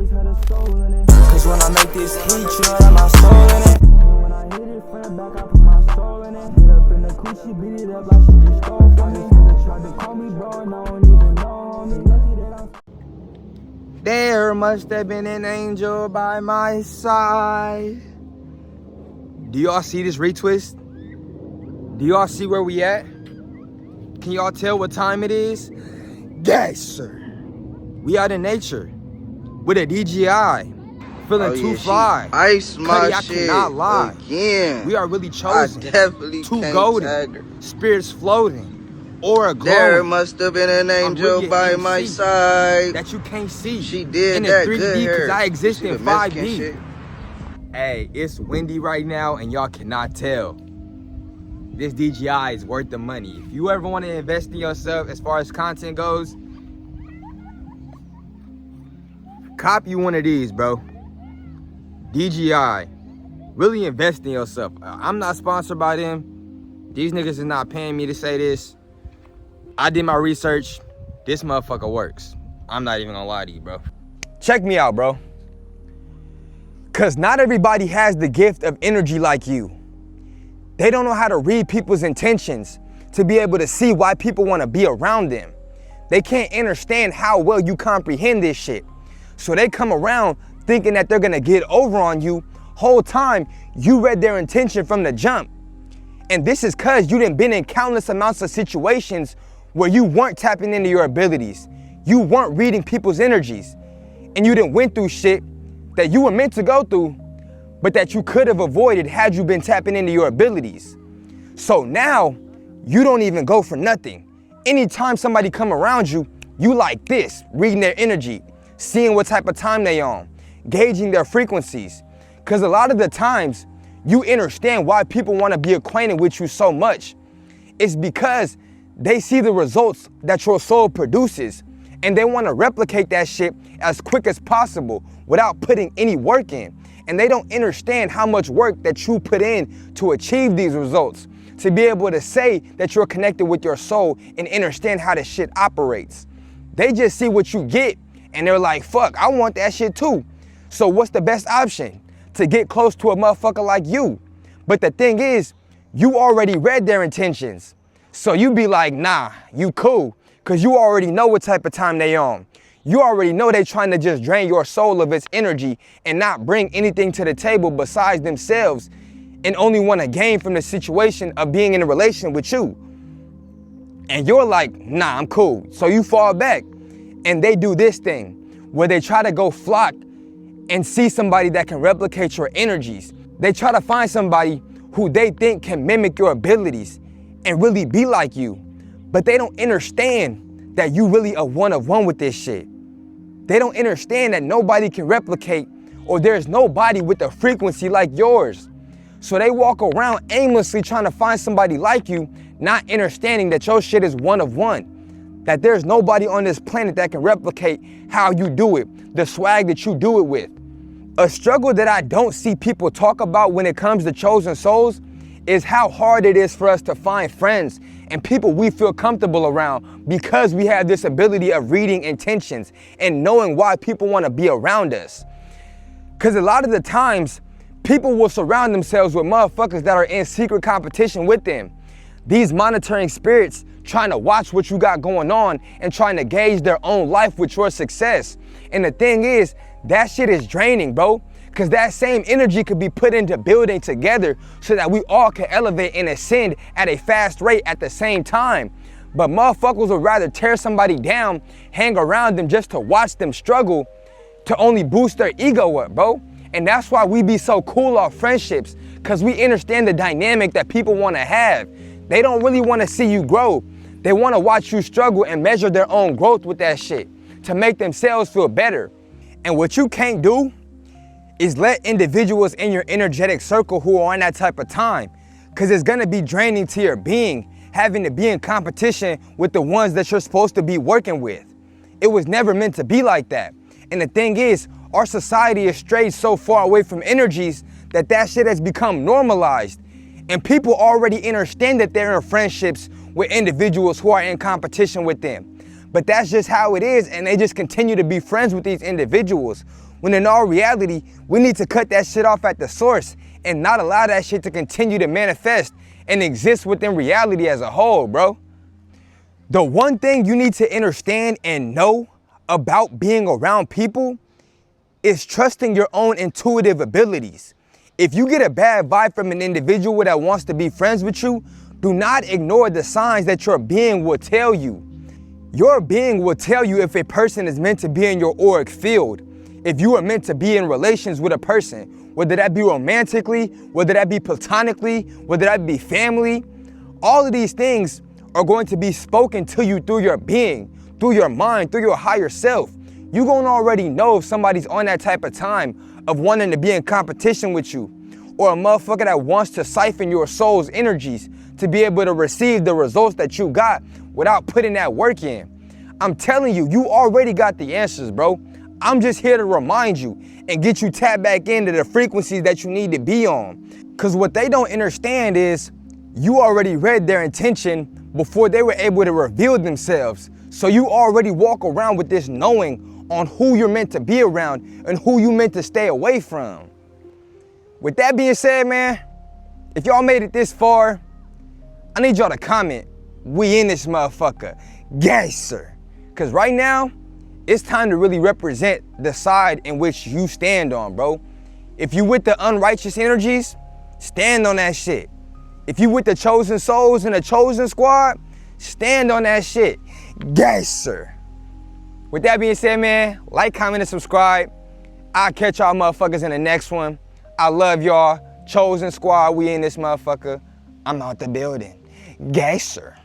always had a soul in it. Cause when I make this heat, you know that my soul in it. And when I hit it from the back, I put my soul in it. Hit up in the coochie, beat it up like she just stole from me. Nigga tried to call me bro, and I don't even know me. Lucky that I'm... There must have been an angel by my side. Do y'all see this retwist? Do y'all see where we at? Can y'all tell what time it is? Yes, sir. We out in nature with a DJI, feeling too fly. Ice my I shit cannot lie. Again. We are really chosen. I definitely too can't golden. tag her. Spirits floating, aura glowing. There must have been an angel by MC my side. that you can't see. She did in that 3D good hair. because I exist See in the Mexican 5D. shit? Hey, it's windy right now and y'all cannot tell. This DJI is worth the money. If you ever want to invest in yourself as far as content goes, cop you one of these, bro. DJI. Really invest in yourself. I'm not sponsored by them. These niggas is not paying me to say this. I did my research. This motherfucker works. I'm not even gonna lie to you, bro. Check me out, bro. Cause not everybody has the gift of energy like you. They don't know how to read people's intentions to be able to see why people want to be around them. They can't understand how well you comprehend this shit. So they come around thinking that they're gonna get over on you. Whole time, you read their intention from the jump. And this is cause you done been in countless amounts of situations where you weren't tapping into your abilities. You weren't reading people's energies. And you done went through shit that you were meant to go through, but that you could have avoided had you been tapping into your abilities. So now, you don't even go for nothing. Anytime somebody come around you, you like this, reading their energy, seeing what type of time they on, gauging their frequencies. Cause a lot of the times, you understand why people wanna be acquainted with you so much. It's because they see the results that your soul produces, and they wanna replicate that shit as quick as possible without putting any work in. And they don't understand how much work that you put in to achieve these results, to be able to say that you're connected with your soul and understand how this shit operates. They just see what you get and they're like, fuck, I want that shit too. So what's the best option? To get close to a motherfucker like you. But the thing is, you already read their intentions. So you be like, nah, you cool, cause you already know what type of time they on. You already know they trying to just drain your soul of its energy and not bring anything to the table besides themselves, and only want to gain from the situation of being in a relation with you. And you're like, nah, I'm cool. So you fall back, and they do this thing where they try to go flock and see somebody that can replicate your energies. They try to find somebody who they think can mimic your abilities and really be like you. But they don't understand that you really are one of one with this shit. They don't understand that nobody can replicate, or there's nobody with a frequency like yours. So they walk around aimlessly trying to find somebody like you, not understanding that your shit is one of one. That there's nobody on this planet that can replicate how you do it, the swag that you do it with. A struggle that I don't see people talk about when it comes to chosen souls is how hard it is for us to find friends and people we feel comfortable around, because we have this ability of reading intentions and knowing why people want to be around us. Because a lot of the times, people will surround themselves with motherfuckers that are in secret competition with them. These monitoring spirits trying to watch what you got going on and trying to gauge their own life with your success. And the thing is, that shit is draining, bro. Because that same energy could be put into building together so that we all can elevate and ascend at a fast rate at the same time. But motherfuckers would rather tear somebody down, hang around them just to watch them struggle, to only boost their ego up, bro. And that's why we be so cool off friendships, because we understand the dynamic that people want to have. They don't really want to see you grow. They want to watch you struggle and measure their own growth with that shit to make themselves feel better. And what you can't do is let individuals in your energetic circle who are on that type of time, because it's going to be draining to your being, having to be in competition with the ones that you're supposed to be working with. It was never meant to be like that. And the thing is, our society is strayed so far away from energies that that shit has become normalized. And people already understand that they're in friendships with individuals who are in competition with them. But that's just how it is, and they just continue to be friends with these individuals when in all reality, we need to cut that shit off at the source and not allow that shit to continue to manifest and exist within reality as a whole, bro. The one thing you need to understand and know about being around people is trusting your own intuitive abilities. If you get a bad vibe from an individual that wants to be friends with you, do not ignore the signs that your being will tell you. Your being will tell you if a person is meant to be in your auric field, if you are meant to be in relations with a person, whether that be romantically, whether that be platonically, whether that be family. All of these things are going to be spoken to you through your being, through your mind, through your higher self. You're gonna already know if somebody's on that type of time of wanting to be in competition with you, or a motherfucker that wants to siphon your soul's energies to be able to receive the results that you got without putting that work in. I'm telling you, you already got the answers, bro. I'm just here to remind you and get you tapped back into the frequencies that you need to be on. Because what they don't understand is you already read their intention before they were able to reveal themselves. So you already walk around with this knowing on who you're meant to be around and who you meant to stay away from. With that being said, man, if y'all made it this far, I need y'all to comment, we in this motherfucker, yes sir. Cause right now, it's time to really represent the side in which you stand on, bro. If you with the unrighteous energies, stand on that shit. If you with the chosen souls and the chosen squad, stand on that shit, yes sir. With that being said, man, like, comment, and subscribe. I'll catch y'all motherfuckers in the next one. I love y'all. Chosen squad, we in this motherfucker. I'm out the building. Yes, sir.